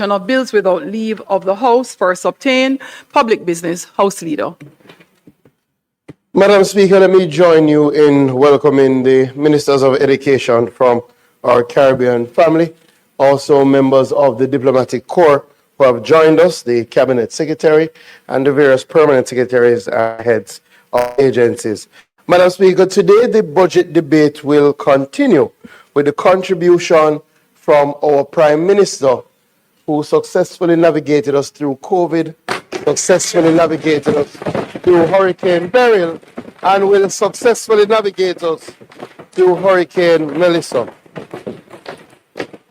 of bills without leave of the House. First obtained, Public Business House Leader. Madam Speaker, let me join you in welcoming the Ministers of Education from our Caribbean family, also members of the Diplomatic Corps who have joined us, the Cabinet Secretary, and the various permanent secretaries and heads of agencies. Madam Speaker, today the budget debate will continue with the contribution from our Prime Minister, who successfully navigated us through COVID, successfully navigated us through Hurricane Beryl, and will successfully navigate us through Hurricane Melissa.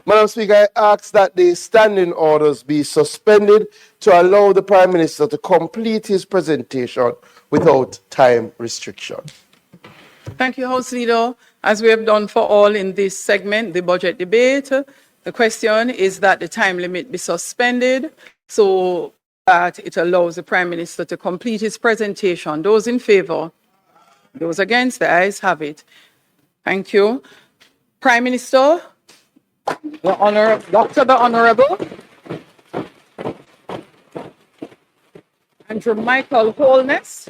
Madam Speaker, I ask that the standing orders be suspended to allow the Prime Minister to complete his presentation without time restriction. Thank you, House Leader. As we have done for all in this segment, the budget debate, the question is that the time limit be suspended so that it allows the Prime Minister to complete his presentation. Those in favor? Those against? The ayes have it. Thank you. Prime Minister, the Honorable Andrew Michael Holness.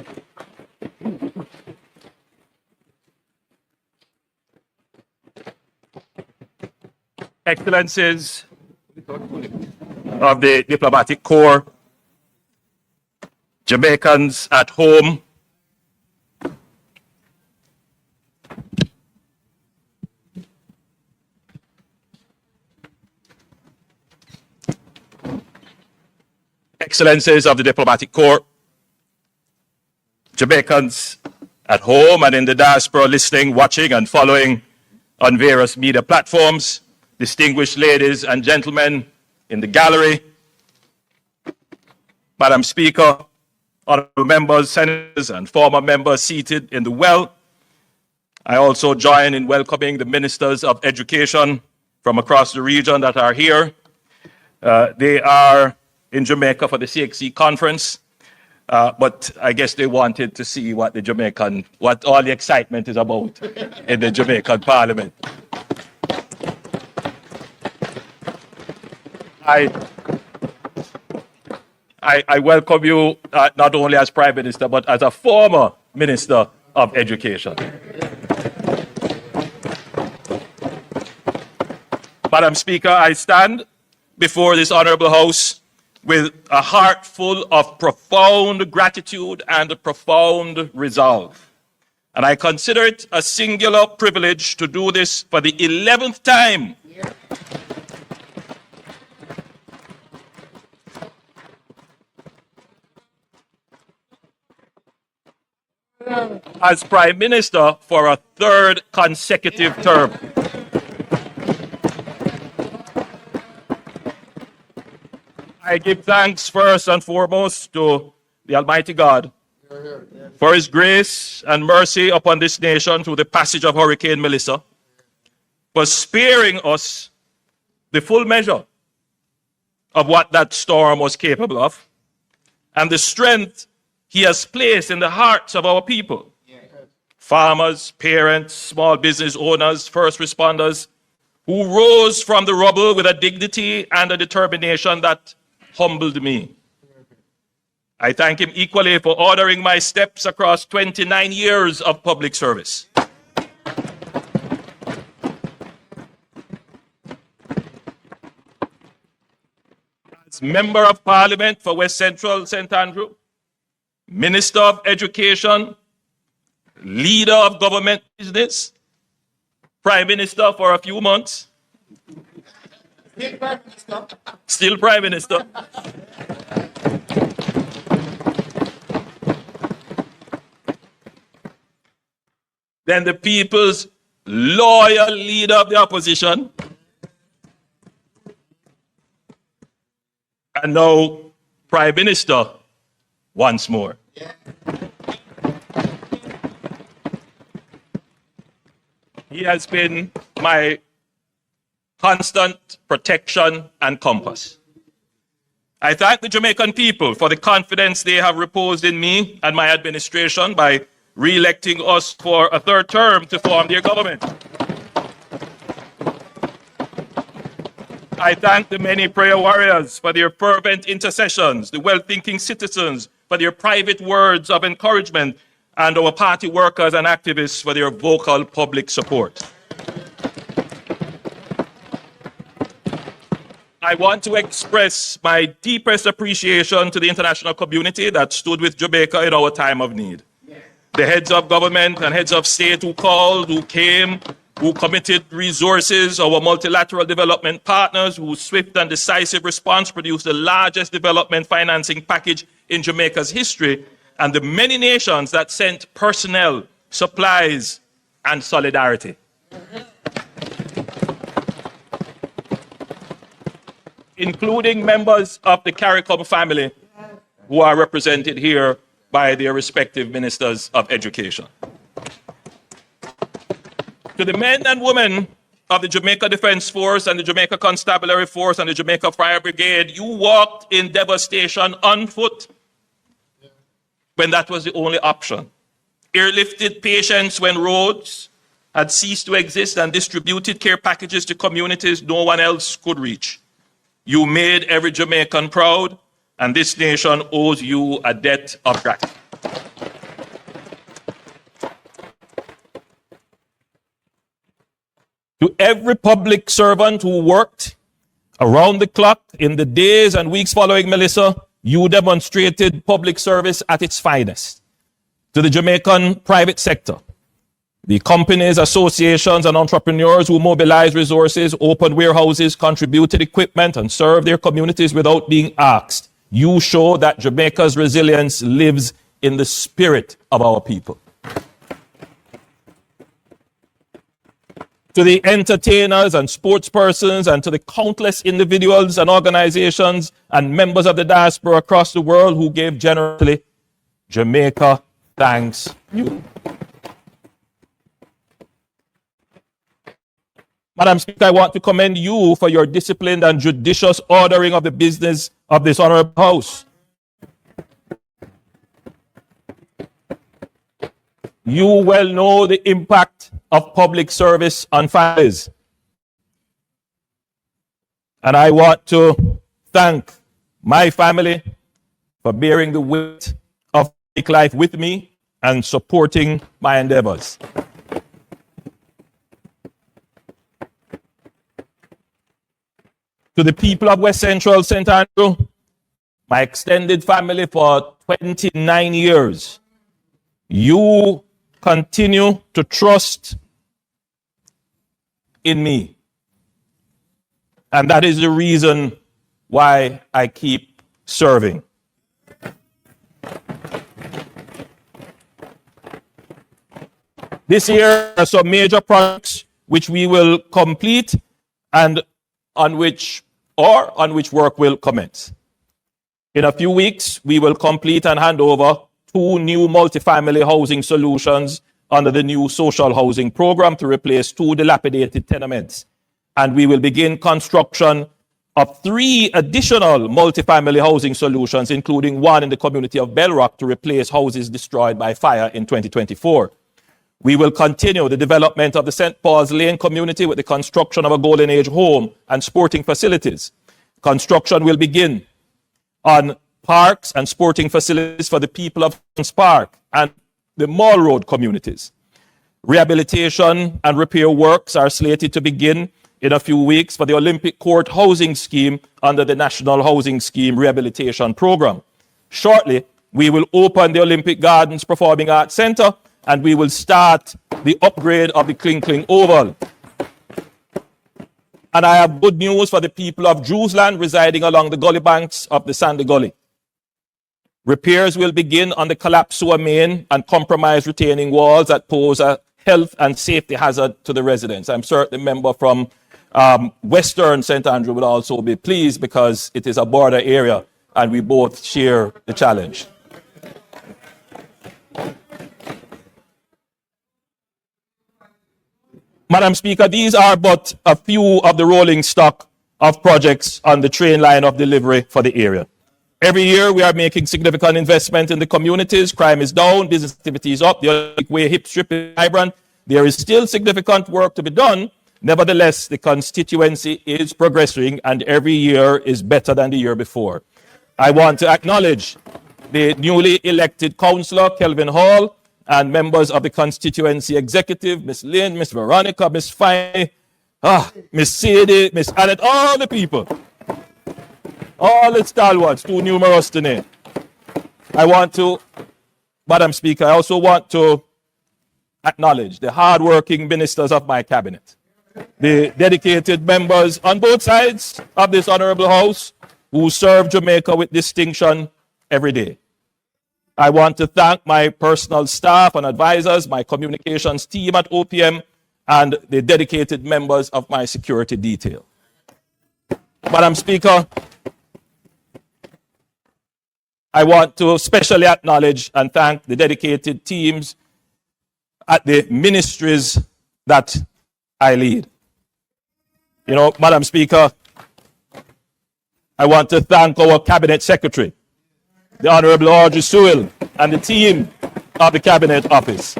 Excellencies of the Diplomatic Corps, Jamaicans at home, Excellencies of the Diplomatic Corps, Jamaicans at home and in the diaspora listening, watching and following on various media platforms, distinguished ladies and gentlemen in the gallery, Madam Speaker, honorable members, senators, and former members seated in the well. I also join in welcoming the ministers of education from across the region that are here. They are in Jamaica for the CXC conference, but I guess they wanted to see what what all the excitement is about in the Jamaican Parliament. I welcome you not only as Prime Minister, but as a former Minister of Education. Madam Speaker, I stand before this honorable House with a heart full of profound gratitude and a profound resolve. And I consider it a singular privilege to do this for the 11th time. As Prime Minister for a third consecutive term. I give thanks first and foremost to the Almighty God for His grace and mercy upon this nation through the passage of Hurricane Melissa, for sparing us the full measure of what that storm was capable of, and the strength He has placed in the hearts of our people. Farmers, parents, small business owners, first responders, who rose from the rubble with a dignity and a determination that humbled me. I thank Him equally for ordering my steps across 29 years of public service. As Member of Parliament for West Central St. Andrew, Minister of Education, Leader of Government Business, Prime Minister for a few months, still Prime Minister. Then the people's loyal leader of the opposition, and now Prime Minister once more. He has been my constant protection and compass. I thank the Jamaican people for the confidence they have reposed in me and my administration by re-electing us for a third term to form their government. I thank the many prayer warriors for their fervent intercessions, the well-thinking citizens for their private words of encouragement, and our party workers and activists for their vocal public support. I want to express my deepest appreciation to the international community that stood with Jamaica in our time of need. The heads of government and heads of state who called, who came, who committed resources, our multilateral development partners whose swift and decisive response produced the largest development financing package in Jamaica's history, and the many nations that sent personnel, supplies, and solidarity. Including members of the CARICOM family who are represented here by their respective ministers of education. To the men and women of the Jamaica Defense Force and the Jamaica Constabulary Force and the Jamaica Fire Brigade, you walked in devastation on foot when that was the only option. Airlifted patients when roads had ceased to exist and distributed care packages to communities no one else could reach. You made every Jamaican proud, and this nation owes you a debt of gratitude. To every public servant who worked around the clock in the days and weeks following Melissa, you demonstrated public service at its finest. To the Jamaican private sector, the companies, associations, and entrepreneurs who mobilized resources, opened warehouses, contributed equipment, and served their communities without being asked, you show that Jamaica's resilience lives in the spirit of our people. To the entertainers and sportspersons, and to the countless individuals and organizations and members of the diaspora across the world who gave generously, Jamaica thanks you. Madam Speaker, I want to commend you for your disciplined and judicious ordering of the business of this honorable House. You well know the impact of public service on families. And I want to thank my family for bearing the weight of public life with me and supporting my endeavors. To the people of West Central St. Andrew, my extended family for 29 years, you continue to trust in me. And that is the reason why I keep serving. This year are some major projects which we will complete and on which work will commence. In a few weeks, we will complete and hand over 2 new multifamily housing solutions under the new social housing program to replace 2 dilapidated tenements. And we will begin construction of 3 additional multifamily housing solutions, including 1 in the community of Bell Rock to replace houses destroyed by fire in 2024. We will continue the development of the St. Paul's Lane community with the construction of a Golden Age home and sporting facilities. Construction will begin on parks and sporting facilities for the people of Queen's Park and the Mall Road communities. Rehabilitation and repair works are slated to begin in a few weeks for the Olympic Court housing scheme under the National Housing Scheme Rehabilitation Program. Shortly, we will open the Olympic Gardens Performing Arts Center, and we will start the upgrade of the Kling Oval. And I have good news for the people of Drewsland residing along the gully banks of the Sandy Gully. Repairs will begin on the collapsed sewer main and compromised retaining walls that pose a health and safety hazard to the residents. I'm certain the member from Western St. Andrew will also be pleased because it is a border area and we both share the challenge. Madam Speaker, these are but a few of the rolling stock of projects on the train line of delivery for the area. Every year, we are making significant investment in the communities. Crime is down, business activity is up, the Olympic Way hip strip is vibrant. There is still significant work to be done, Nevertheless, the constituency is progressing and every year is better than the year before. I want to acknowledge the newly elected councillor, Kelvin Hall, and members of the constituency executive, Miss Lynn, Miss Veronica, Miss Fine, Miss Sadie, Miss Annette, all the people, all the stalwarts, too numerous to name. I want to, Madam Speaker, I also want to acknowledge the hard-working ministers of my cabinet, the dedicated members on both sides of this honorable house who serve Jamaica with distinction every day. I want to thank my personal staff and advisors, my communications team at OPM, and the dedicated members of my security detail. Madam Speaker, I want to especially acknowledge and thank the dedicated teams at the ministries that I lead. You know, Madam Speaker, I want to thank our Cabinet Secretary, the Honorable Audrey Sewell, and the team of the Cabinet Office.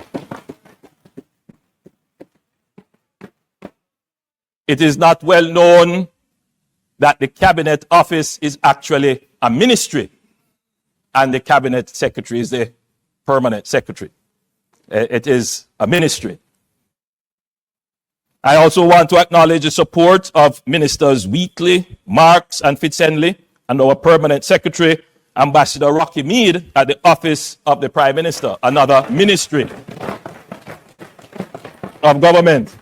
It is not well known that the Cabinet Office is actually a ministry and the Cabinet Secretary is the permanent secretary. It is a ministry. I also want to acknowledge the support of Ministers Wheatley, Marks, and Fitzhenley, and our permanent secretary, Ambassador Rocky Mead, at the Office of the Prime Minister, another ministry of government.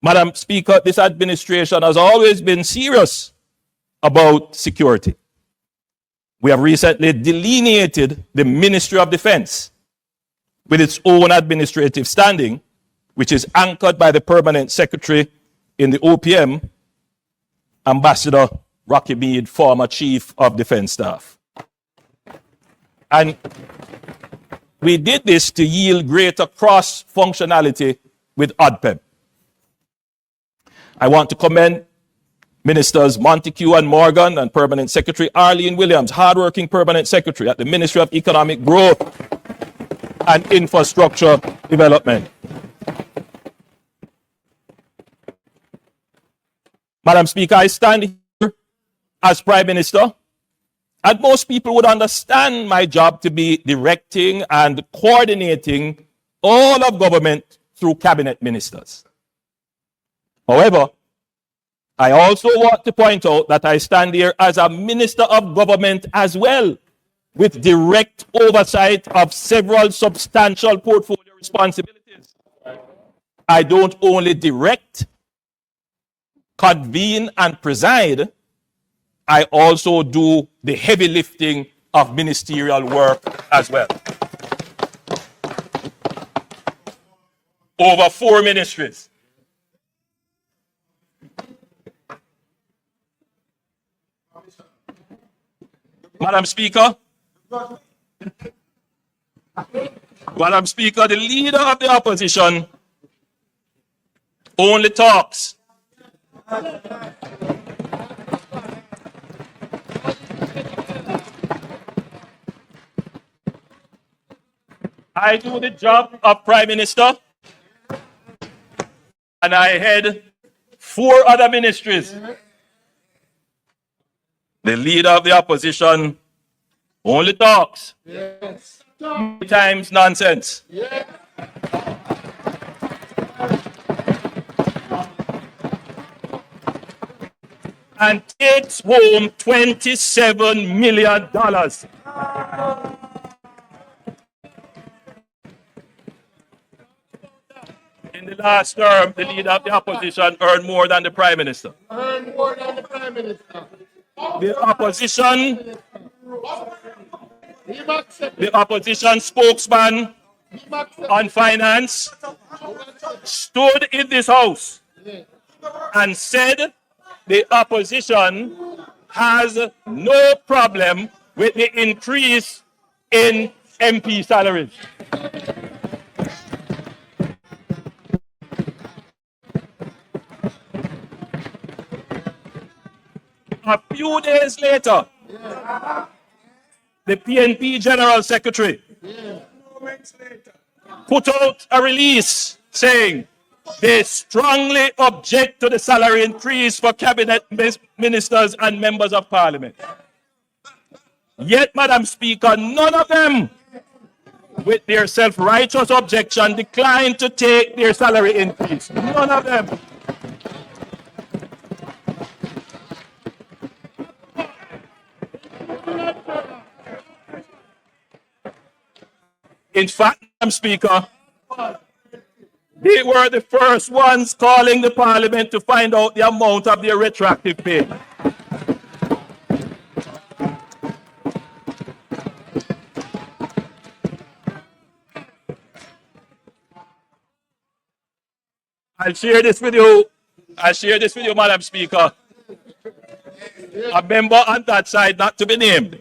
Madam Speaker, this administration has always been serious about security. We have recently delineated the Ministry of Defense with its own administrative standing, which is anchored by the permanent secretary in the OPM, Ambassador Rocky Mead, former Chief of Defense Staff. And we did this to yield greater cross-functionality with ODPEM. I want to commend Ministers Montague and Morgan and Permanent Secretary Arlene Williams, hardworking Permanent Secretary at the Ministry of Economic Growth and Infrastructure Development. Madam Speaker, I stand here as Prime Minister, and most people would understand my job to be directing and coordinating all of government through cabinet ministers. However, I also want to point out that I stand here as a Minister of Government as well, with direct oversight of several substantial portfolio responsibilities. I don't only direct, convene, and preside, I also do the heavy lifting of ministerial work as well. Over 4 ministries. Madam Speaker, the leader of the opposition only talks. I do the job of Prime Minister, and I head 4 other ministries. The leader of the opposition only talks. Yes. Times nonsense. Yes. And takes home $27 million. In the last term, the leader of the opposition earned more than the Prime Minister. Earned more than the Prime Minister. The opposition spokesman on finance stood in this house and said the opposition has no problem with the increase in MP salaries. A few days later, the PNP General Secretary put out a release saying They strongly object to the salary increase for cabinet ministers and members of parliament. Yet, Madam Speaker, none of them, with their self-righteous objection, declined to take their salary increase. None of them. In fact, Madam Speaker, they were the first ones calling the parliament to find out the amount of their retroactive pay. I'll share this with you, Madam Speaker. A member on that side not to be named.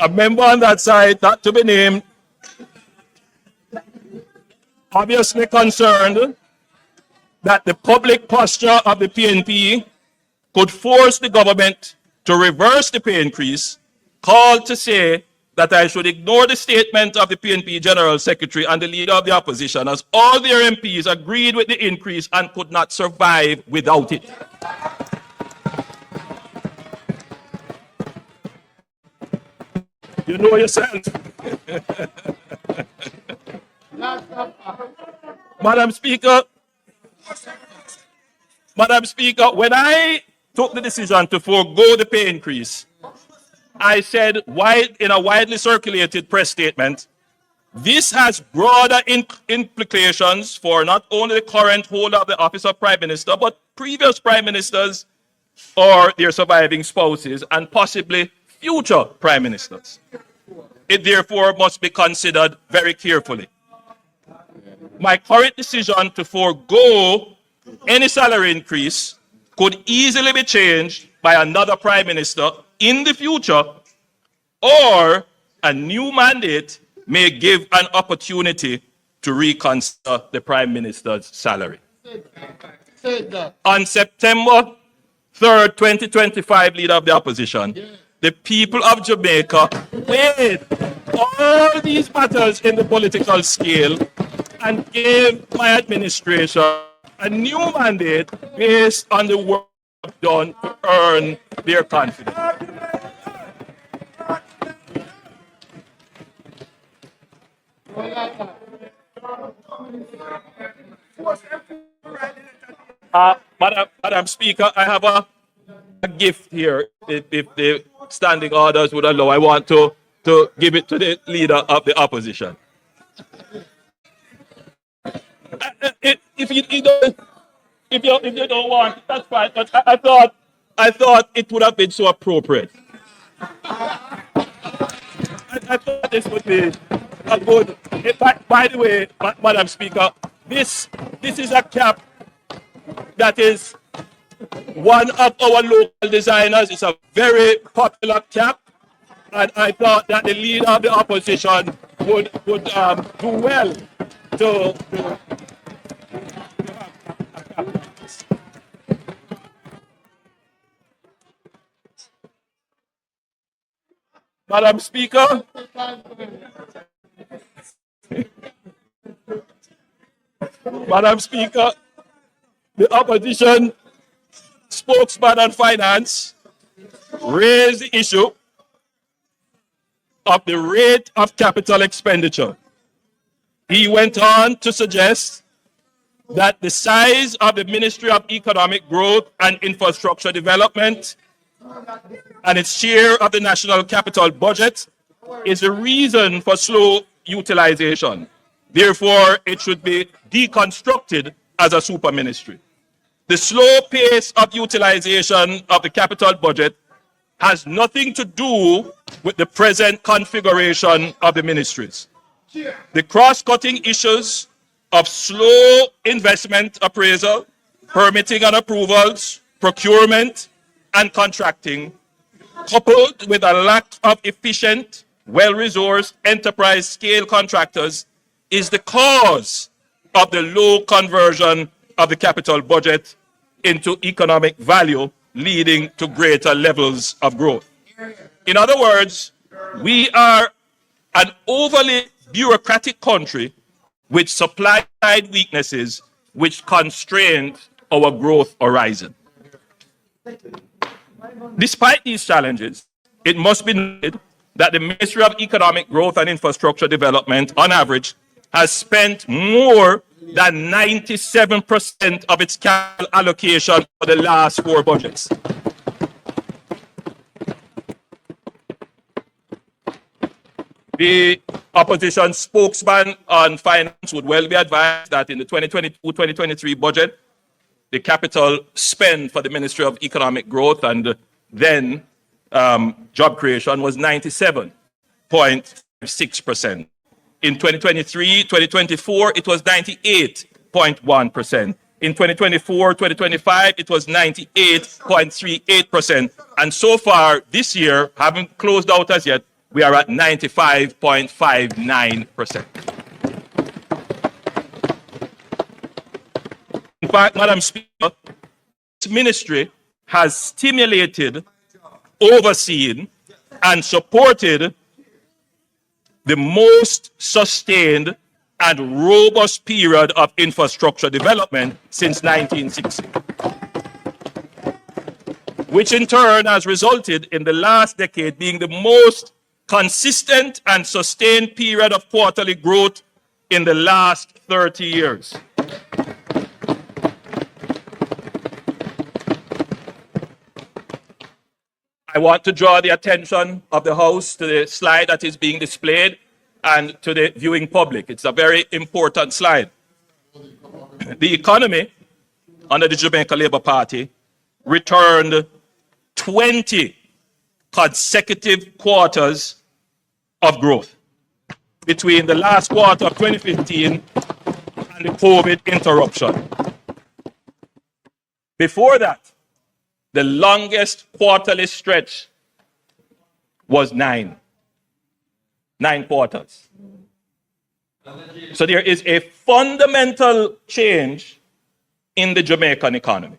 A member on that side not to be named, obviously concerned that the public posture of the PNP could force the government to reverse the pay increase, called to say that I should ignore the statement of the PNP General Secretary and the Leader of the Opposition, as all their MPs agreed with the increase and could not survive without it. You know yourself. Madam Speaker, when I took the decision to forego the pay increase, I said in a widely circulated press statement, this has broader implications for not only the current holder of the office of Prime Minister, but previous Prime Ministers or their surviving spouses and possibly future Prime Ministers. It therefore must be considered very carefully. My current decision to forego any salary increase could easily be changed by another Prime Minister in the future, or a new mandate may give an opportunity to reconsider the Prime Minister's salary. On September 3rd, 2025, Leader of the Opposition, the people of Jamaica weighed all these matters in the political scale and gave my administration a new mandate based on the work I've done to earn their confidence. Madam Speaker, I have a gift here. If the standing orders would allow, I want to give it to the Leader of the Opposition. If you don't want, that's fine. But I thought it would have been so appropriate. I thought this would be a good. In fact, by the way, Madam Speaker, this is a cap that is one of our local designers. It's a very popular cap, and I thought that the Leader of the Opposition would do well to Madam Speaker, Madam Speaker, the opposition spokesman on finance raised the issue of the rate of capital expenditure. He went on to suggest that the size of the Ministry of Economic Growth and Infrastructure Development and its share of the national capital budget is the reason for slow utilization. Therefore, it should be deconstructed as a super ministry. The slow pace of utilization of the capital budget has nothing to do with the present configuration of the ministries. The cross-cutting issues of slow investment appraisal, permitting and approvals, procurement, and contracting, coupled with a lack of efficient, well-resourced enterprise-scale contractors, is the cause of the low conversion of the capital budget into economic value, leading to greater levels of growth. In other words, We are an overly bureaucratic country with supply side weaknesses which constrain our growth horizon. Despite these challenges, it must be noted that the Ministry of Economic Growth and Infrastructure Development, on average, has spent more than 97% of its capital allocation for the last 4 budgets. The opposition spokesman on finance would well be advised that in the 2022-2023 budget, the capital spend for the Ministry of Economic Growth and then job creation was 97.6%. In 2023-2024, it was 98.1%. In 2024-2025, it was 98.38%. And so far this year, haven't closed out as yet, we are at 95.59%. In fact, Madam Speaker, this ministry has stimulated, overseen, and supported the most sustained and robust period of infrastructure development since 1960, which in turn has resulted in the last decade being the most consistent and sustained period of quarterly growth in the last 30 years. I want to draw the attention of the House to the slide that is being displayed and to the viewing public. It's a very important slide. The economy under the Jamaica Labour Party returned 20 consecutive quarters of growth between the last quarter of 2015 and the COVID interruption. Before that, the longest quarterly stretch was 9 quarters. So there is a fundamental change in the Jamaican economy.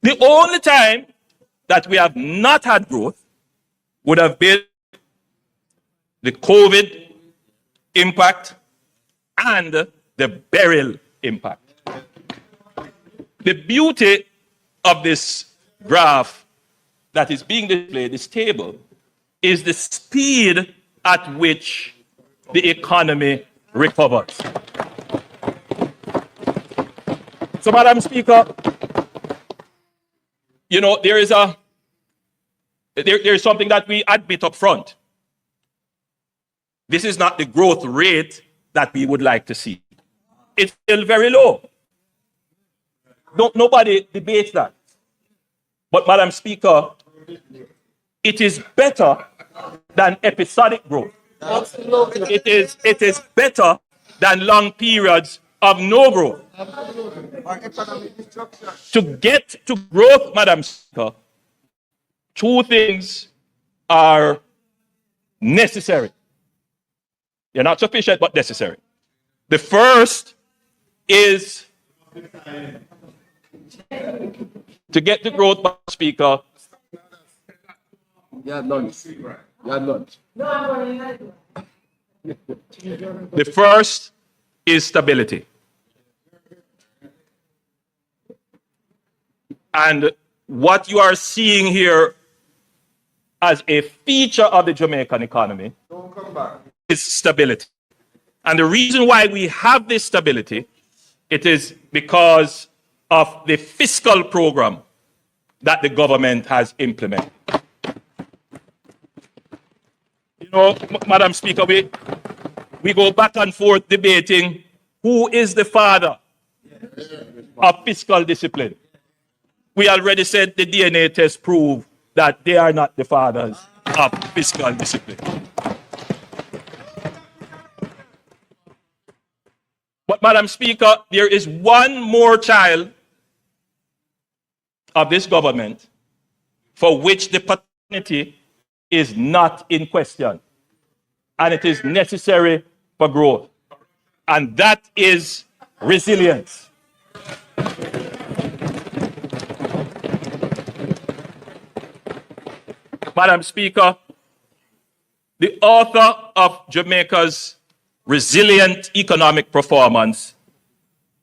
The only time that we have not had growth would have been the COVID impact and the burial impact. The beauty of this graph that is being displayed, this table, is the speed at which the economy recovers. So, Madam Speaker, you know, there is something that we admit up front. This is not the growth rate that we would like to see. It's still very low. Nobody debates that. But, Madam Speaker, it is better than episodic growth. It is better than long periods of no growth. To get to growth, Madam Speaker, 2 things are necessary. They're not sufficient, but necessary. The first is to get the growth, Madam Speaker. The first is stability. And what you are seeing here as a feature of the Jamaican economy is stability. And the reason why we have this stability, it is because of the fiscal program that the government has implemented. You know, Madam Speaker, we go back and forth debating who is the father of fiscal discipline. We already said the DNA tests prove that they are not the fathers of fiscal discipline. But, Madam Speaker, there is one more child of this government for which the paternity is not in question, and it is necessary for growth, and that is resilience. Madam Speaker, The author of Jamaica's resilient economic performance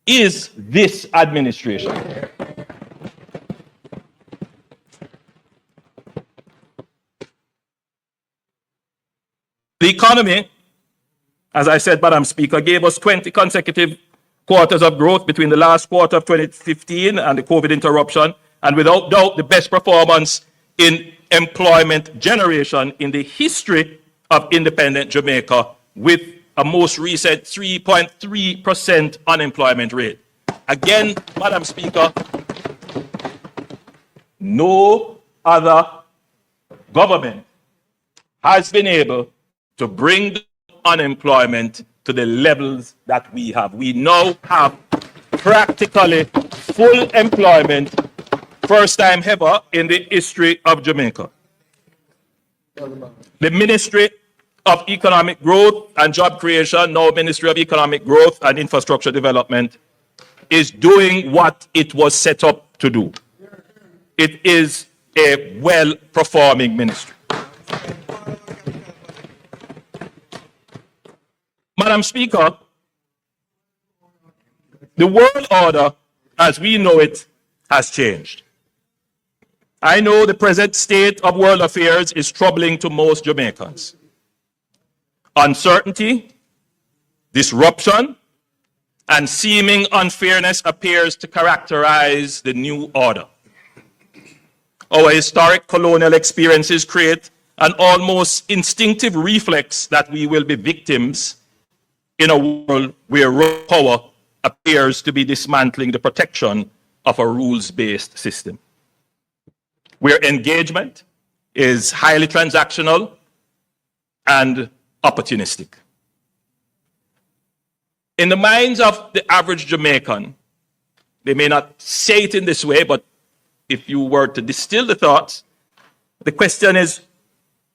is this administration. The economy, as I said, Madam Speaker, gave us 20 consecutive quarters of growth between the last quarter of 2015 and the COVID interruption, and without doubt the best performance in employment generation in the history of independent Jamaica, with a most recent 3.3% unemployment rate. Again, Madam Speaker, no other government has been able to bring unemployment to the levels that we have. We now have practically full employment, first time ever in the history of Jamaica. The Ministry of Economic Growth and Job Creation, now Ministry of Economic Growth and Infrastructure Development, is doing what it was set up to do. It is a well-performing ministry. Madam Speaker, the world order as we know it has changed. I know the present state of world affairs is troubling to most Jamaicans. Uncertainty, disruption, and seeming unfairness appears to characterize the new order. Our historic colonial experiences create an almost instinctive reflex that we will be victims in a world where raw power appears to be dismantling the protection of a rules-based system, where engagement is highly transactional and opportunistic. In the minds of the average Jamaican, they may not say it in this way, but if you were to distill the thoughts, the question is,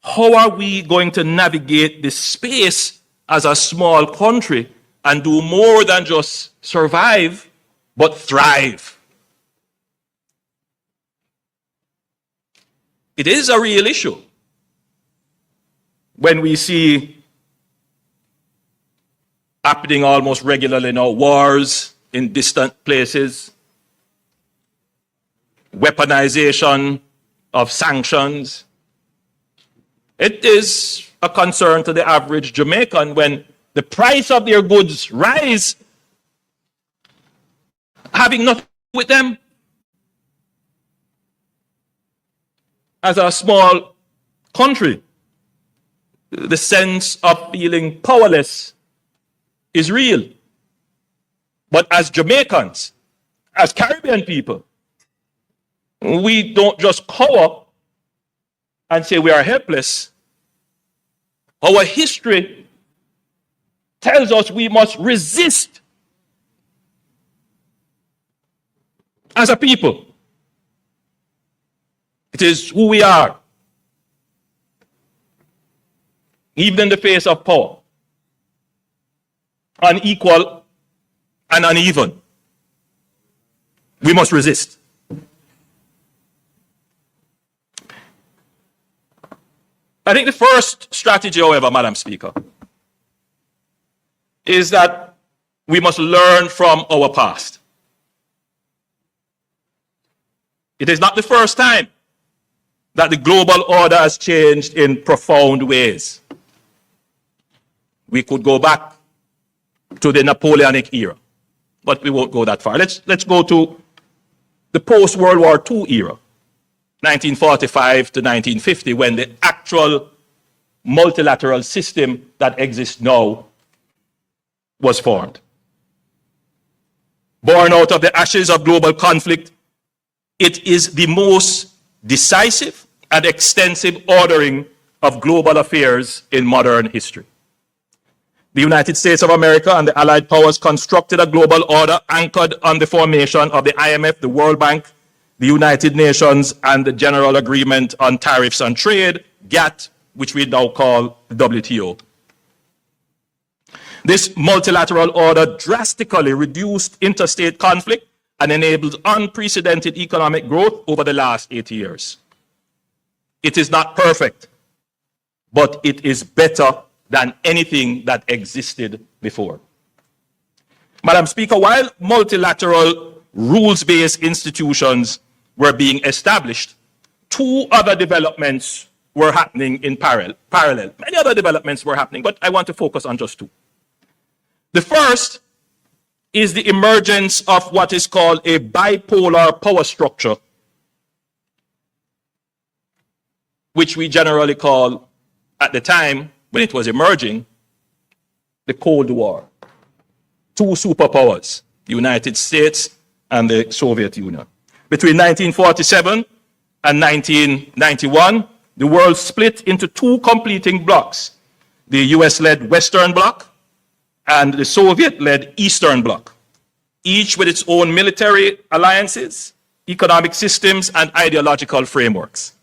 how are we going to navigate this space as a small country and do more than just survive, but thrive? It is a real issue when we see happening almost regularly now, wars in distant places, weaponization of sanctions. It is a concern to the average Jamaican when the price of their goods rise, having nothing to do with them. As a small country, the sense of feeling powerless is real. But as Jamaicans, as Caribbean people, we don't just cower and say we are helpless. Our history tells us we must resist as a people. It is who we are, even in the face of power, unequal and uneven. We must resist. I think the first strategy, however, Madam Speaker, is that we must learn from our past. It is not the first time that the global order has changed in profound ways. We could go back to the Napoleonic era, but we won't go that far. Let's go to the post-World War II era, 1945 to 1950, when the actual multilateral system that exists now was formed. Born out of the ashes of global conflict, it is the most decisive and extensive ordering of global affairs in modern history. The United States of America and the Allied powers constructed a global order anchored on the formation of the IMF, the World Bank, the United Nations, and the General Agreement on Tariffs and Trade, GATT, which we now call the WTO. This multilateral order drastically reduced interstate conflict and enabled unprecedented economic growth over the last 80 years. It is not perfect, but it is better than anything that existed before. Madam Speaker, while multilateral rules-based institutions were being established, two other developments were happening in parallel. Many other developments were happening, but I want to focus on just two. The first is the emergence of what is called a bipolar power structure, which we generally call, at the time when it was emerging, the Cold War. Two superpowers, the United States and the Soviet Union. Between 1947 and 1991, the world split into two completing blocks, the US-led Western Bloc and the Soviet-led Eastern Bloc, each with its own military alliances, economic systems, and ideological frameworks.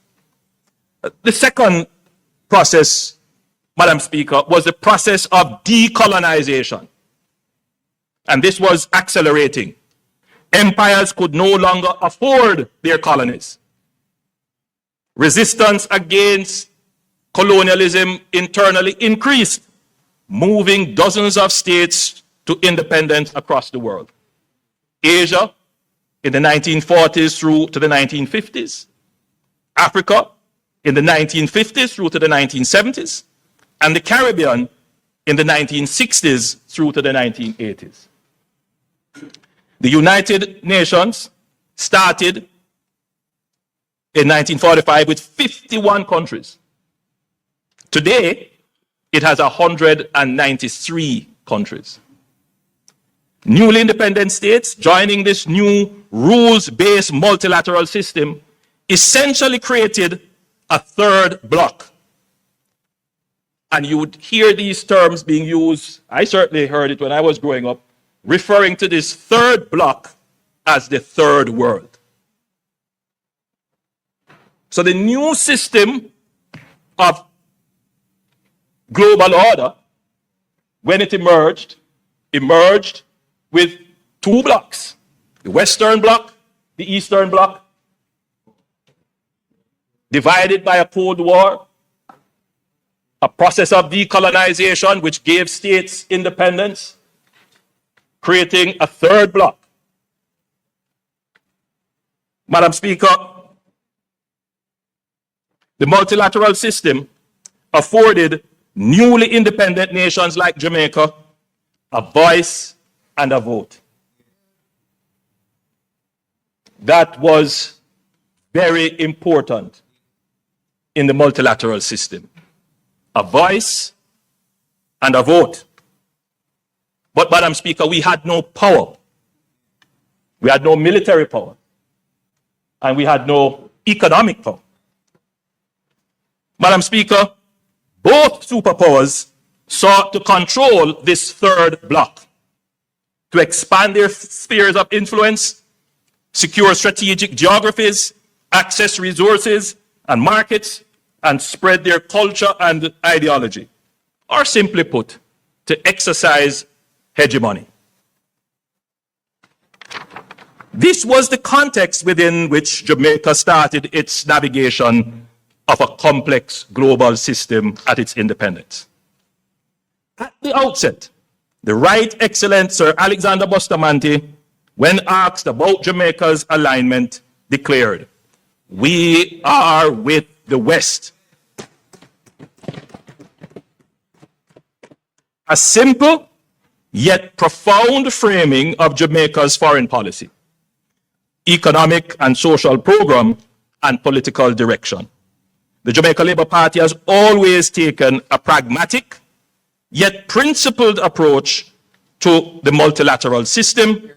The second process, Madam Speaker, was the process of decolonization. And this was accelerating. Empires could no longer afford their colonies. Resistance against colonialism internally increased, moving dozens of states to independence across the world. Asia in the 1940s through to the 1950s, Africa in the 1950s through to the 1970s, and the Caribbean in the 1960s through to the 1980s. The United Nations started in 1945 with 51 countries. Today, it has 193 countries. Newly independent states joining this new rules-based multilateral system essentially created a third bloc. And you would hear these terms being used, I certainly heard it when I was growing up, referring to this third bloc as the third world. So the new system of global order, when it emerged with two blocks, the Western Bloc, the Eastern Bloc, divided by a Cold War, a process of decolonization which gave states independence, creating a third bloc. Madam Speaker, the multilateral system afforded newly independent nations like Jamaica a voice and a vote. That was very important in the multilateral system. A voice and a vote. But, Madam Speaker, we had no power. We had no military power. And we had no economic power. Madam Speaker, both superpowers sought to control this third bloc, to expand their spheres of influence, secure strategic geographies, access resources and markets, and spread their culture and ideology. Or simply put, to exercise hegemony. This was the context within which Jamaica started its navigation of a complex global system at its independence. At the outset, the Right Excellent Sir Alexander Bustamante, when asked about Jamaica's alignment, declared, "We are with the West." A simple yet profound framing of Jamaica's foreign policy, economic and social program, and political direction. The Jamaica Labour Party has always taken a pragmatic yet principled approach to the multilateral system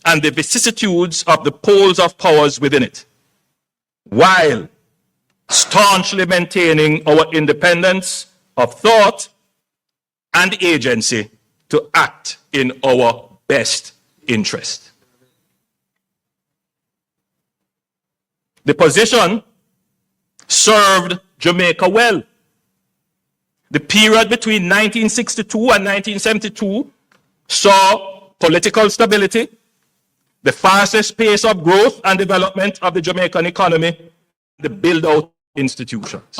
and the vicissitudes of the poles of powers within it, while staunchly maintaining our independence of thought and agency to act in our best interest. The position served Jamaica well. The period between 1962 and 1972 saw political stability, the fastest pace of growth and development of the Jamaican economy, the build-out institutions.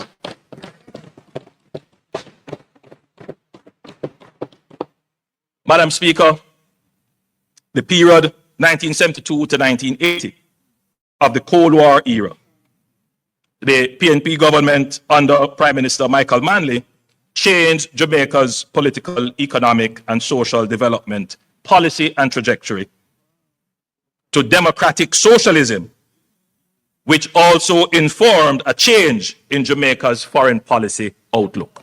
Madam Speaker, the period 1972 to 1980 of the Cold War era, the PNP government under Prime Minister Michael Manley changed Jamaica's political, economic, and social development policy and trajectory to democratic socialism, which also informed a change in Jamaica's foreign policy outlook.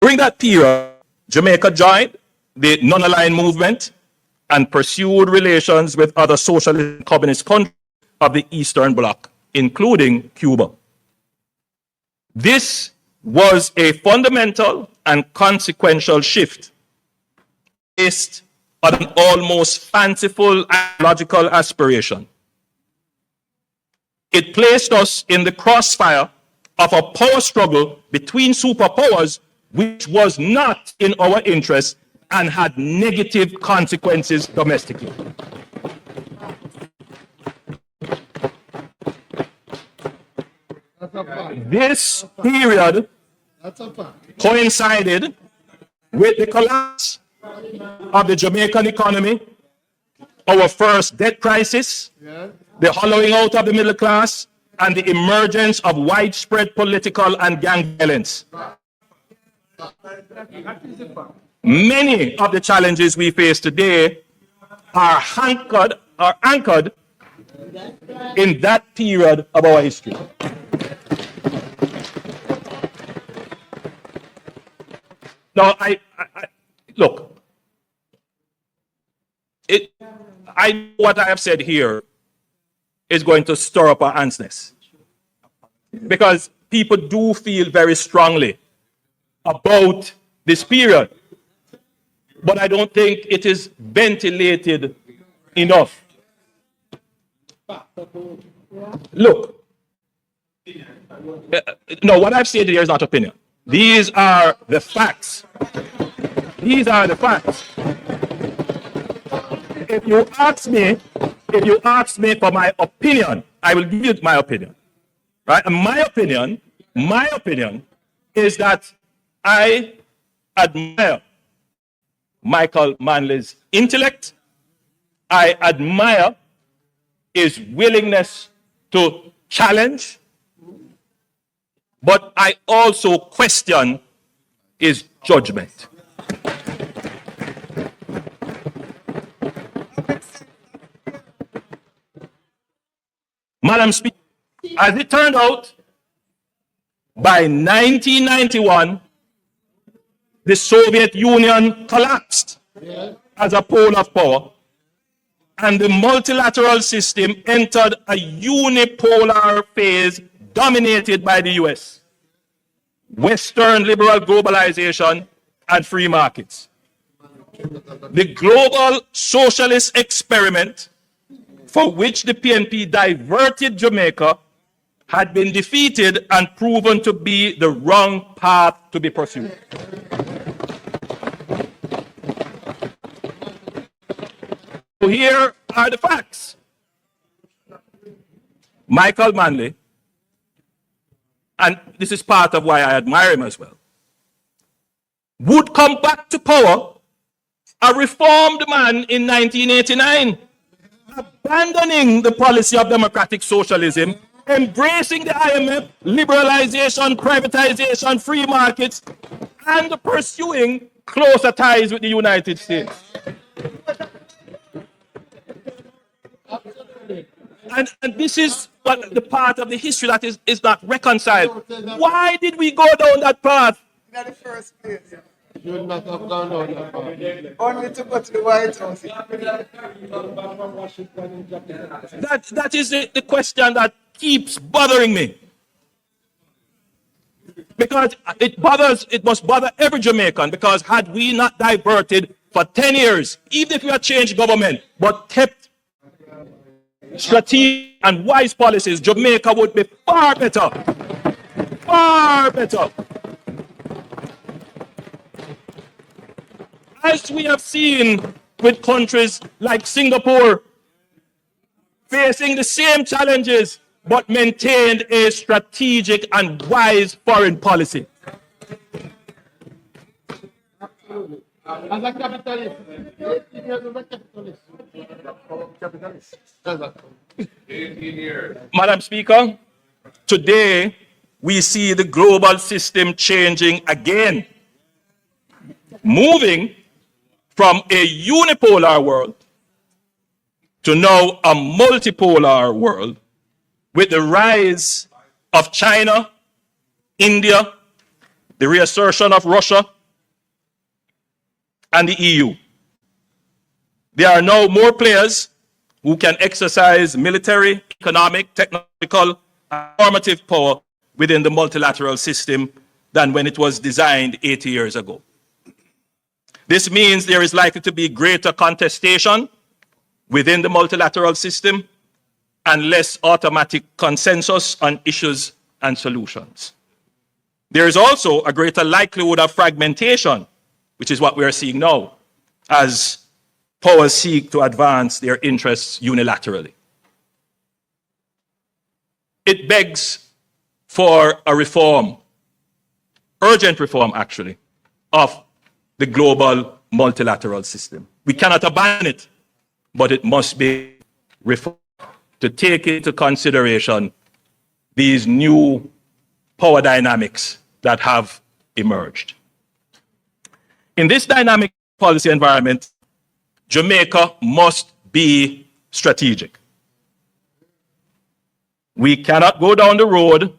During that period, Jamaica joined the non-aligned movement and pursued relations with other socialist and communist countries of the Eastern Bloc, including Cuba. This was a fundamental and consequential shift based on an almost fanciful and logical aspiration. It placed us in the crossfire of a power struggle between superpowers which was not in our interest and had negative consequences domestically. This period coincided with the collapse of the Jamaican economy, our first debt crisis, the hollowing out of the middle class, and the emergence of widespread political and gang violence. Many of the challenges we face today are anchored in that period of our history. Now, look, what I have said here is going to stir up our antness, because people do feel very strongly about this period, but I don't think it is ventilated enough. Look, no, what I've said here is not opinion. These are the facts. These are the facts. If you ask me for my opinion, I will give you my opinion. Right? And my opinion is that I admire Michael Manley's intellect. I admire his willingness to challenge, but I also question his judgment. Madam Speaker, as it turned out, by 1991, the Soviet Union collapsed as a pole of power, and the multilateral system entered a unipolar phase dominated by the US, Western liberal globalization, and free markets. The global socialist experiment for which the PNP diverted Jamaica had been defeated and proven to be the wrong path to be pursued. So here are the facts. Michael Manley, and this is part of why I admire him as well, would come back to power a reformed man in 1989, abandoning the policy of democratic socialism, embracing the IMF, liberalization, privatization, free markets, and pursuing closer ties with the United States. And this is what the part of the history that is not reconciled. Why did we go down that path? In the first place. Should not have gone down that path. Only to go to the White House. That is the question that keeps bothering me. Because it must bother every Jamaican, because had we not diverted for 10 years, even if we had changed government, but kept strategic and wise policies, Jamaica would be far better. Far better. As we have seen with countries like Singapore, facing the same challenges, but maintained a strategic and wise foreign policy. As a capitalist, 18 years as a capitalist. Madam Speaker, today we see the global system changing again, moving from a unipolar world to now a multipolar world with the rise of China, India, the reassertion of Russia, and the EU. There are now more players who can exercise military, economic, technological, and normative power within the multilateral system than when it was designed 80 years ago. This means there is likely to be greater contestation within the multilateral system and less automatic consensus on issues and solutions. There is also a greater likelihood of fragmentation, which is what we are seeing now, as powers seek to advance their interests unilaterally. It begs for a reform, urgent reform actually, of the global multilateral system. We cannot abandon it, but it must be reformed to take into consideration these new power dynamics that have emerged. In this dynamic policy environment, Jamaica must be strategic. We cannot go down the road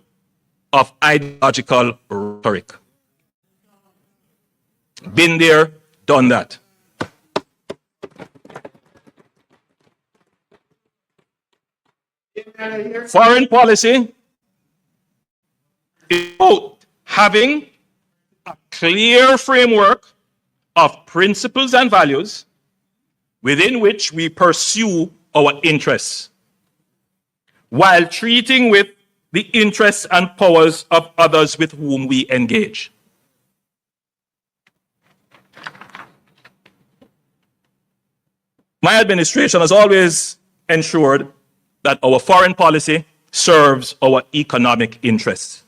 of ideological rhetoric. Been there, done that. Foreign policy is about having a clear framework of principles and values within which we pursue our interests, while treating with the interests and powers of others with whom we engage. My administration has always ensured that our foreign policy serves our economic interests.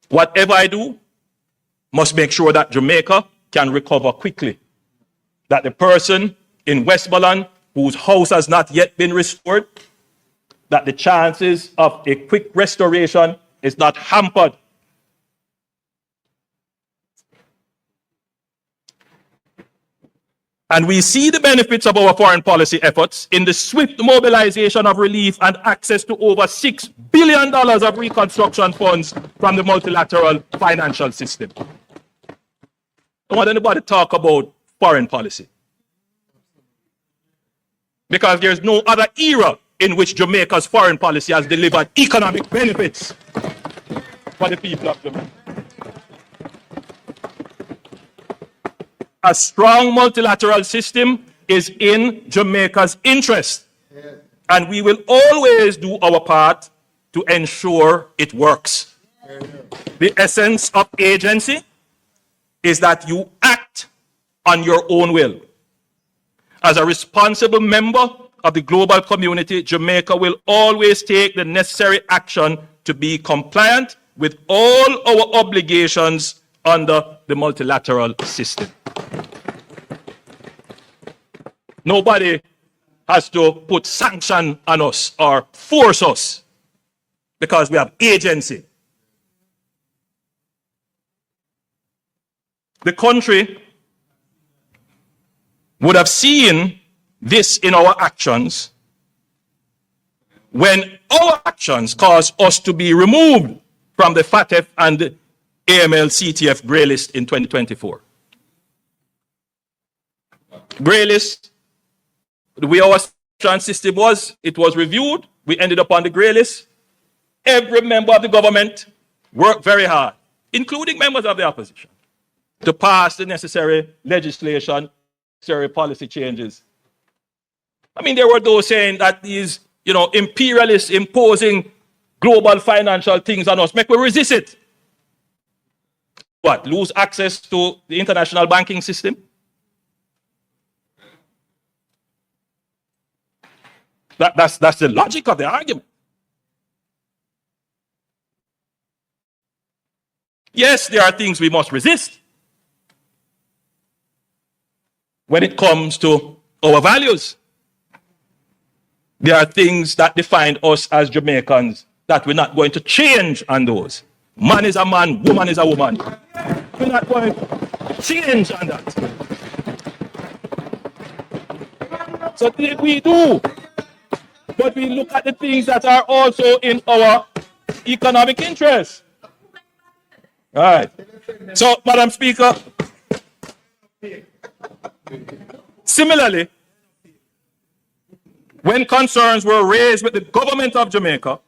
Whatever I do must make sure that Jamaica can recover quickly, that the person in Westmoreland whose house has not yet been restored, that the chances of a quick restoration is not hampered. And we see the benefits of our foreign policy efforts in the swift mobilization of relief and access to over $6 billion of reconstruction funds from the multilateral financial system. I don't want anybody to talk about foreign policy, because there's no other era in which Jamaica's foreign policy has delivered economic benefits for the people of Jamaica. A strong multilateral system is in Jamaica's interest, and we will always do our part to ensure it works. The essence of agency is that you act on your own will. As a responsible member of the global community, Jamaica will always take the necessary action to be compliant with all our obligations under the multilateral system. Nobody has to put sanction on us or force us, because we have agency. The country would have seen this in our actions when our actions caused us to be removed from the FATF and the AML-CTF grey list in 2024. Grey list, the way our trans system was, it was reviewed, we ended up on the grey list. Every member of the government worked very hard, including members of the opposition, to pass the necessary legislation, necessary policy changes. I mean, there were those saying that these, imperialists imposing global financial things on us, make we resist it. What, lose access to the international banking system? That's the logic of the argument. Yes, there are things we must resist when it comes to our values. There are things that define us as Jamaicans that we're not going to change on those. Man is a man, woman is a woman. We're not going to change on that. So we do. But we look at the things that are also in our economic interest. All right. So, Madam Speaker, similarly, when concerns were raised with the government of Jamaica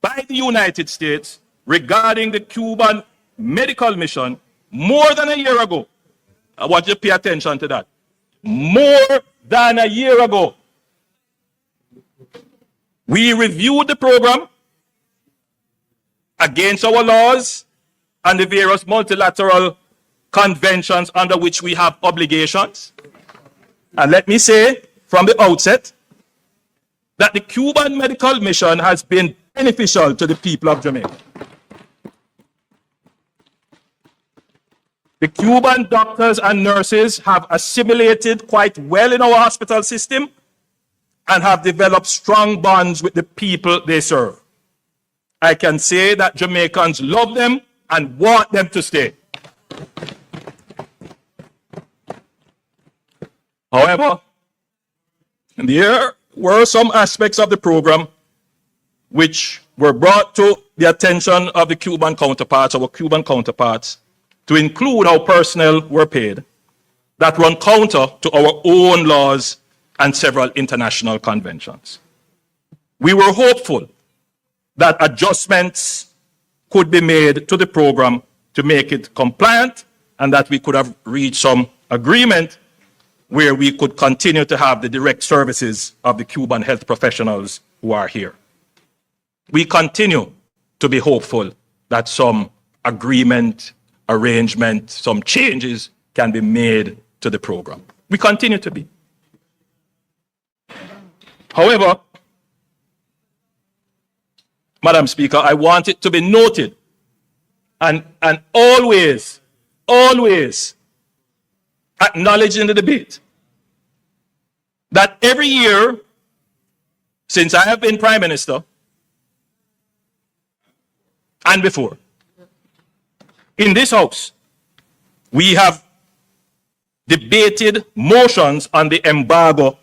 by the United States regarding the Cuban medical mission more than a year ago, I want you to pay attention to that. More than a year ago, we reviewed the program against our laws and the various multilateral conventions under which we have obligations. And let me say from the outset that the Cuban medical mission has been beneficial to the people of Jamaica. The Cuban doctors and nurses have assimilated quite well in our hospital system and have developed strong bonds with the people they serve. I can say that Jamaicans love them and want them to stay. However, there were some aspects of the program which were brought to the attention of the Cuban counterparts, our Cuban counterparts, to include how personnel were paid, that run counter to our own laws and several international conventions. We were hopeful that adjustments could be made to the program to make it compliant and that we could have reached some agreement where we could continue to have the direct services of the Cuban health professionals who are here. We continue to be hopeful that some agreement, arrangement, some changes can be made to the program. We continue to be. However, Madam Speaker, I want it to be noted and always acknowledged in the debate that every year since I have been Prime Minister and before, in this House, we have debated motions on the embargo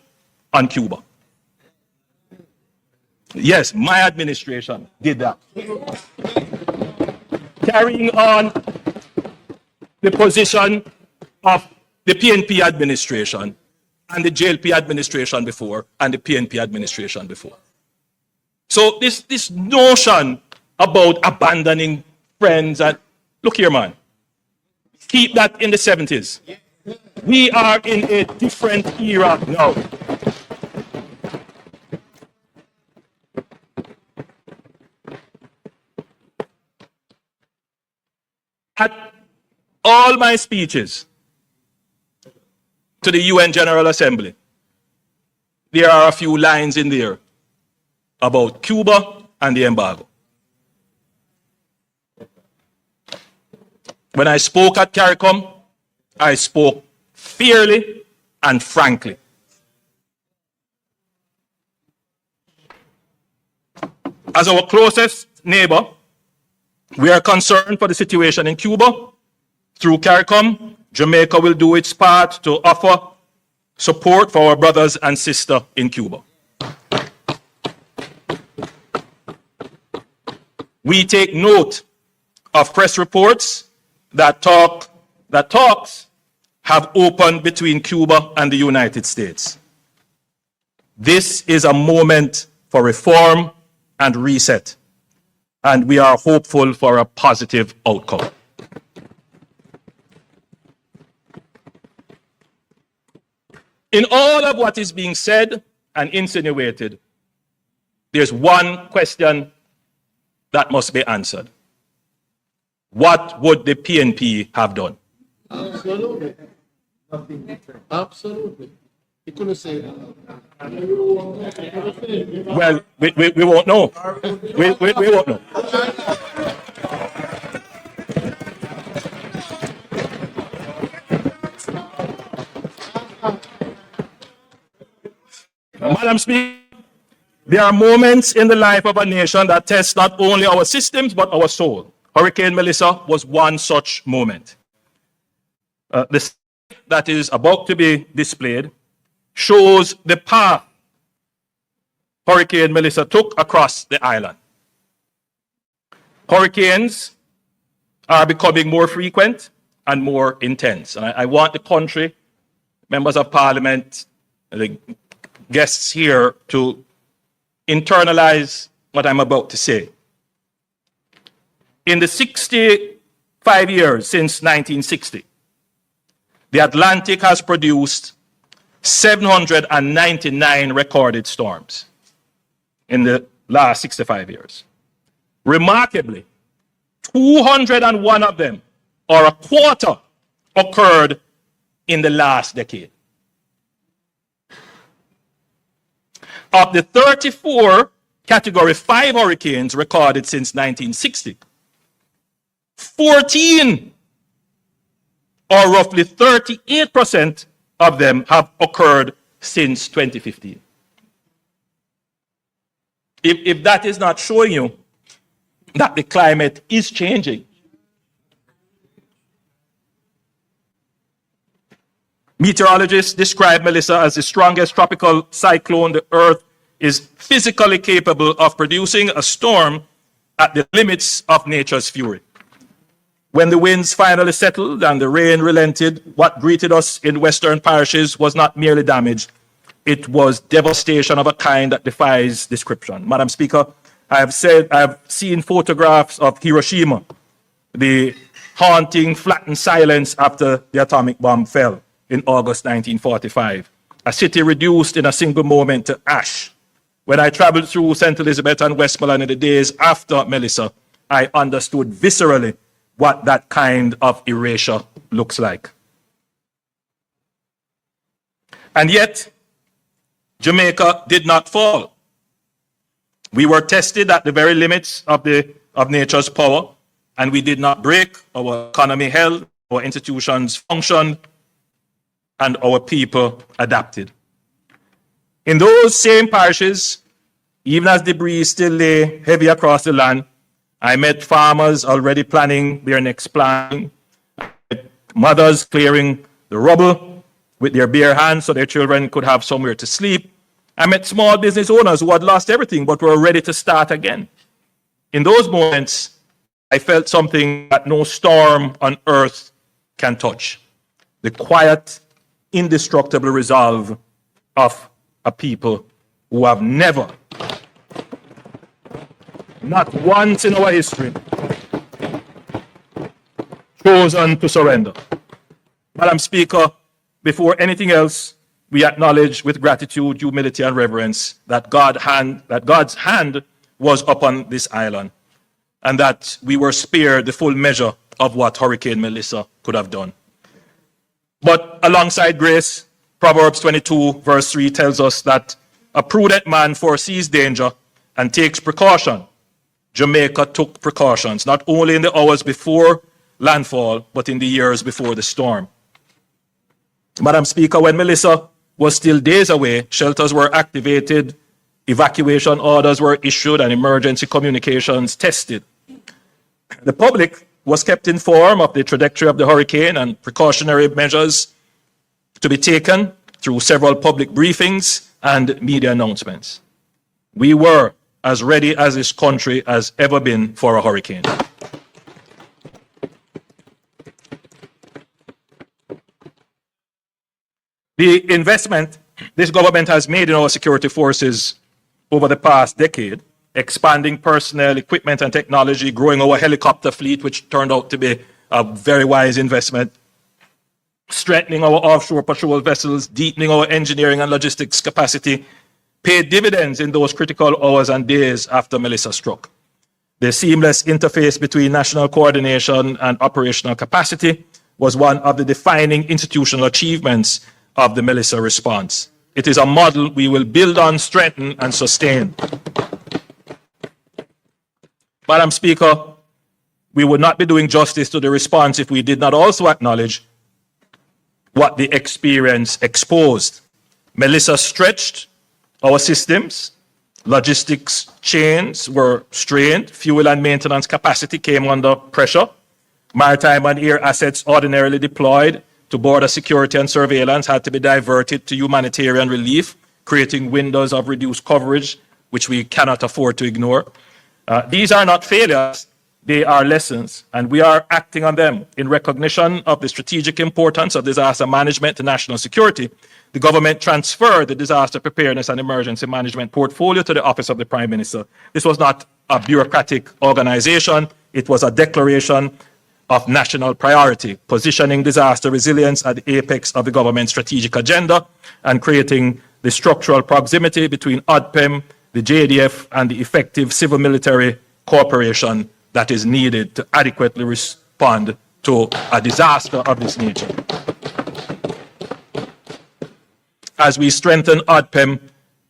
on Cuba. Yes, my administration did that. Carrying on the position of the PNP administration and the JLP administration before and the PNP administration before. So this notion about abandoning friends and look here, man, keep that in the 70s. We are in a different era now. At all my speeches to the UN General Assembly, there are a few lines in there about Cuba and the embargo. When I spoke at CARICOM, I spoke fairly and frankly. As our closest neighbor, we are concerned for the situation in Cuba. Through CARICOM, Jamaica will do its part to offer support for our brothers and sisters in Cuba. We take note of press reports that talks have opened between Cuba and the United States. This is a moment for reform and reset, and we are hopeful for a positive outcome. In all of what is being said and insinuated, there's one question that must be answered. What would the PNP have done? Absolutely. Absolutely. He couldn't say that. Well, we won't know. We won't know. Madam Speaker, there are moments in the life of a nation that test not only our systems but our soul. Hurricane Melissa was one such moment. The slide that is about to be displayed shows the path Hurricane Melissa took across the island. Hurricanes are becoming more frequent and more intense. And I want the country, members of parliament, the guests here to internalize what I'm about to say. In the 65 years since 1960, the Atlantic has produced 799 recorded storms in the last 65 years. Remarkably, 201 of them, or a quarter, occurred in the last decade. Of the 34 Category 5 hurricanes recorded since 1960, 14, or roughly 38% of them, have occurred since 2015. If that is not showing you that the climate is changing. Meteorologists describe Melissa as the strongest tropical cyclone the Earth is physically capable of producing, a storm at the limits of nature's fury. When the winds finally settled and the rain relented, what greeted us in western parishes was not merely damage, it was devastation of a kind that defies description. Madam Speaker, I have seen photographs of Hiroshima, the haunting, flattened silence after the atomic bomb fell in August 1945. A city reduced in a single moment to ash. When I traveled through St. Elizabeth and Westmoreland in the days after Melissa, I understood viscerally what that kind of erasure looks like. And yet, Jamaica did not fall. We were tested at the very limits of nature's power, and we did not break. Our economy held, our institutions functioned, and our people adapted. In those same parishes, even as debris still lay heavy across the land, I met farmers already planning their next planting, mothers clearing the rubble with their bare hands so their children could have somewhere to sleep. I met small business owners who had lost everything but were ready to start again. In those moments, I felt something that no storm on earth can touch. The quiet, indestructible resolve of a people who have never, not once in our history, chosen to surrender. Madam Speaker, before anything else, we acknowledge with gratitude, humility, and reverence that God's hand was upon this island, and that we were spared the full measure of what Hurricane Melissa could have done. But alongside grace, Proverbs 22, verse 3 tells us that a prudent man foresees danger and takes precaution. Jamaica took precautions, not only in the hours before landfall, but in the years before the storm. Madam Speaker, when Melissa was still days away, shelters were activated, evacuation orders were issued, and emergency communications tested. The public was kept informed of the trajectory of the hurricane and precautionary measures to be taken through several public briefings and media announcements. We were as ready as this country has ever been for a hurricane. The investment this government has made in our security forces over the past decade, expanding personnel, equipment, and technology, growing our helicopter fleet, which turned out to be a very wise investment, strengthening our offshore patrol vessels, deepening our engineering and logistics capacity, paid dividends in those critical hours and days after Melissa struck. The seamless interface between national coordination and operational capacity was one of the defining institutional achievements of the Melissa response. It is a model we will build on, strengthen, and sustain. Madam Speaker, we would not be doing justice to the response if we did not also acknowledge what the experience exposed. Melissa stretched Our systems, logistics chains were strained, fuel and maintenance capacity came under pressure, maritime and air assets ordinarily deployed to border security and surveillance had to be diverted to humanitarian relief, creating windows of reduced coverage, which we cannot afford to ignore. These are not failures, they are lessons, and we are acting on them. In recognition of the strategic importance of disaster management to national security, the government transferred the disaster preparedness and emergency management portfolio to the Office of the Prime Minister. This was not a bureaucratic organization, it was a declaration of national priority, positioning disaster resilience at the apex of the government's strategic agenda and creating the structural proximity between ODPEM, the JDF, and the effective civil-military cooperation that is needed to adequately respond to a disaster of this nature. As we strengthen ODPEM,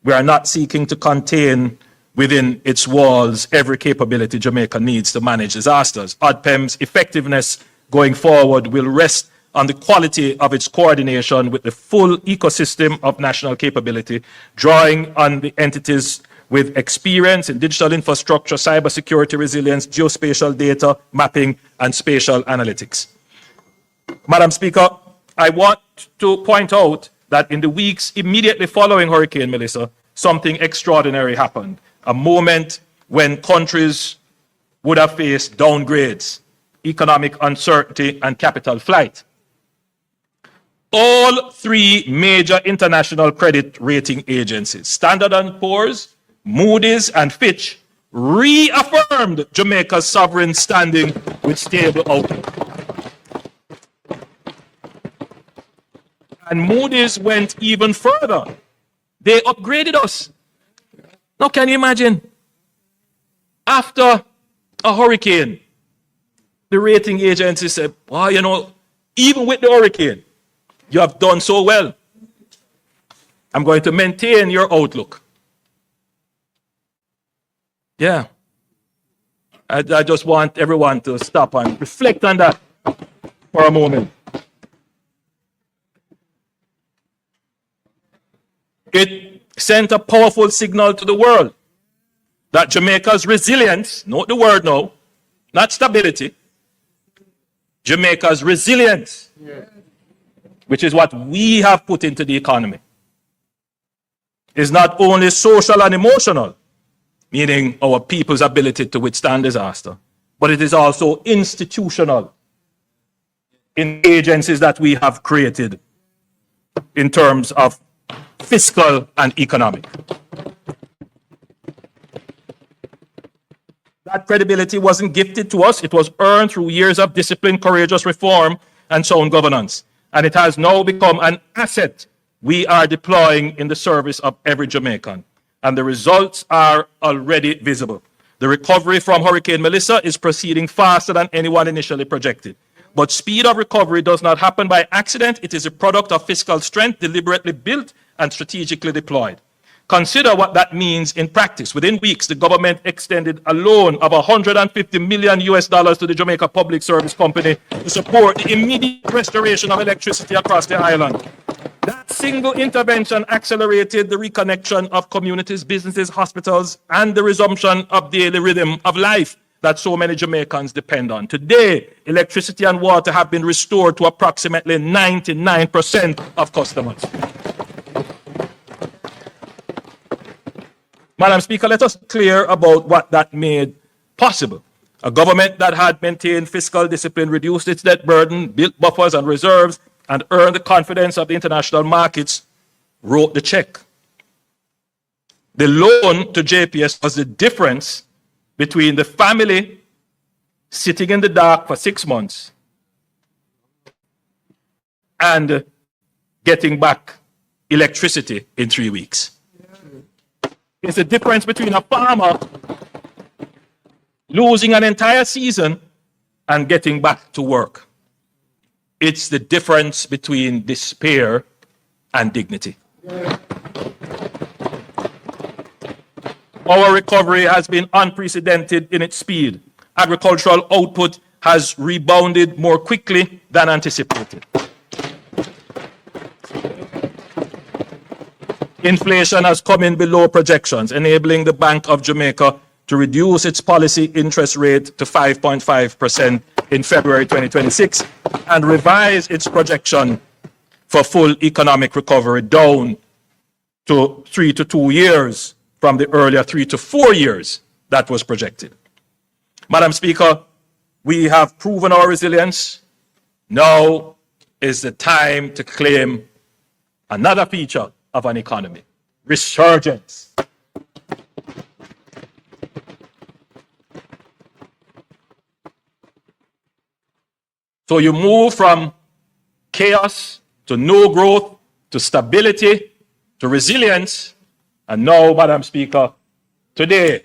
we are not seeking to contain within its walls every capability Jamaica needs to manage disasters. ODPEM's effectiveness going forward will rest on the quality of its coordination with the full ecosystem of national capability, drawing on the entities with experience in digital infrastructure, cybersecurity resilience, geospatial data mapping, and spatial analytics. Madam Speaker, I want to point out that in the weeks immediately following Hurricane Melissa, something extraordinary happened. A moment when countries would have faced downgrades, economic uncertainty, and capital flight. All three major international credit rating agencies, Standard & Poor's, Moody's, and Fitch, reaffirmed Jamaica's sovereign standing with stable outlook. And Moody's went even further. They upgraded us. Now, can you imagine? After a hurricane, the rating agency said, well, you know, even with the hurricane, you have done so well. I'm going to maintain your outlook. Yeah. I just want everyone to stop and reflect on that for a moment. It sent a powerful signal to the world that Jamaica's resilience, note the word now, not stability, Jamaica's resilience, which is what we have put into the economy, is not only social and emotional, meaning our people's ability to withstand disaster, but it is also institutional in agencies that we have created in terms of fiscal and economic. That credibility wasn't gifted to us, it was earned through years of disciplined, courageous reform and sound governance. And it has now become an asset we are deploying in the service of every Jamaican. And the results are already visible. The recovery from Hurricane Melissa is proceeding faster than anyone initially projected. But speed of recovery does not happen by accident. It is a product of fiscal strength deliberately built and strategically deployed. Consider what that means in practice. Within weeks, the government extended a loan of $150 million to the Jamaica Public Service Company to support the immediate restoration of electricity across the island. That single intervention accelerated the reconnection of communities, businesses, hospitals, and the resumption of daily rhythm of life that so many Jamaicans depend on. Today, electricity and water have been restored to approximately 99% of customers. Madam Speaker, let us be clear about what that made possible. A government that had maintained fiscal discipline, reduced its debt burden, built buffers and reserves, and earned the confidence of the international markets, wrote the check. The loan to JPS was the difference between the family sitting in the dark for 6 months and getting back electricity in 3 weeks. It's the difference between a farmer losing an entire season and getting back to work. It's the difference between despair and dignity. Our recovery has been unprecedented in its speed. Agricultural output has rebounded more quickly than anticipated. Inflation has come in below projections, enabling the Bank of Jamaica to reduce its policy interest rate to 5.5% in February 2026 and revise its projection for full economic recovery down to 3 to 2 years from the earlier 3 to 4 years that was projected. Madam Speaker, we have proven our resilience. Now is the time to claim another feature of an economy: resurgence. So you move from chaos to no growth, to stability, to resilience. And now, Madam Speaker, today,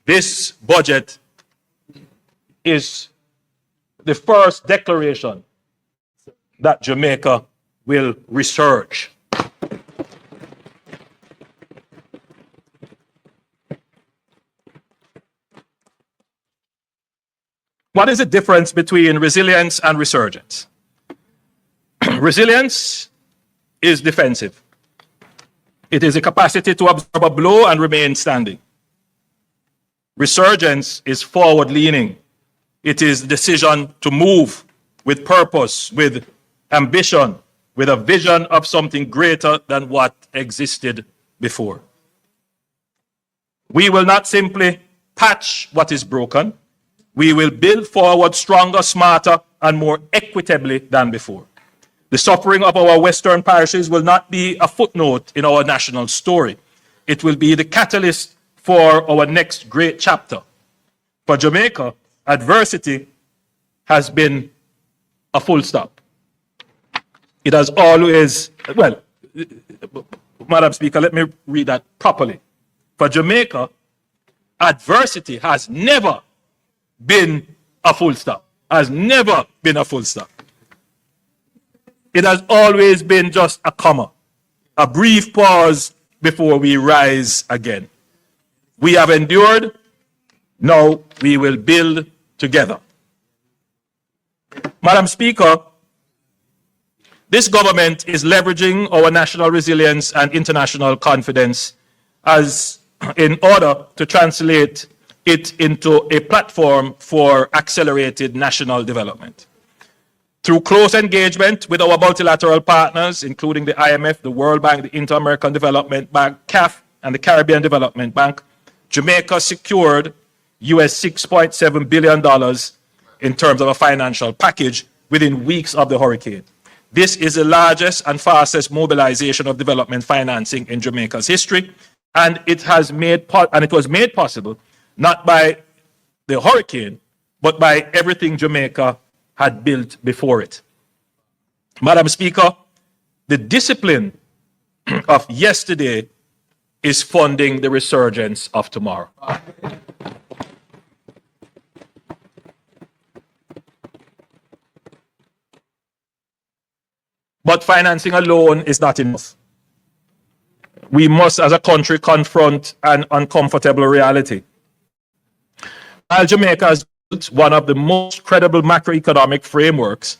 this budget is the first declaration that Jamaica will resurge. What is the difference between resilience and resurgence? Resilience is defensive. It is a capacity to absorb a blow and remain standing. Resurgence is forward-leaning. It is the decision to move with purpose, with ambition, with a vision of something greater than what existed before. We will not simply patch what is broken. We will build forward stronger, smarter, and more equitably than before. The suffering of our Western parishes will not be a footnote in our national story. It will be the catalyst for our next great chapter. For Jamaica, adversity has been a full stop. It has always, well, Madam Speaker, let me read that properly. For Jamaica, adversity has never been a full stop. Has never been a full stop. It has always been just a comma, a brief pause before we rise again. We have endured, now we will build together. Madam Speaker, this government is leveraging our national resilience and international confidence as in order to translate it into a platform for accelerated national development. Through close engagement with our multilateral partners, including the IMF, the World Bank, the Inter-American Development Bank, CAF, and the Caribbean Development Bank, Jamaica secured US $6.7 billion in terms of a financial package within weeks of the hurricane. This is the largest and fastest mobilization of development financing in Jamaica's history, and it was made possible not by the hurricane, but by everything Jamaica had built before it. Madam Speaker, the discipline of yesterday is funding the resurgence of tomorrow. But financing alone is not enough. We must, as a country, confront an uncomfortable reality. While Jamaica has built one of the most credible macroeconomic frameworks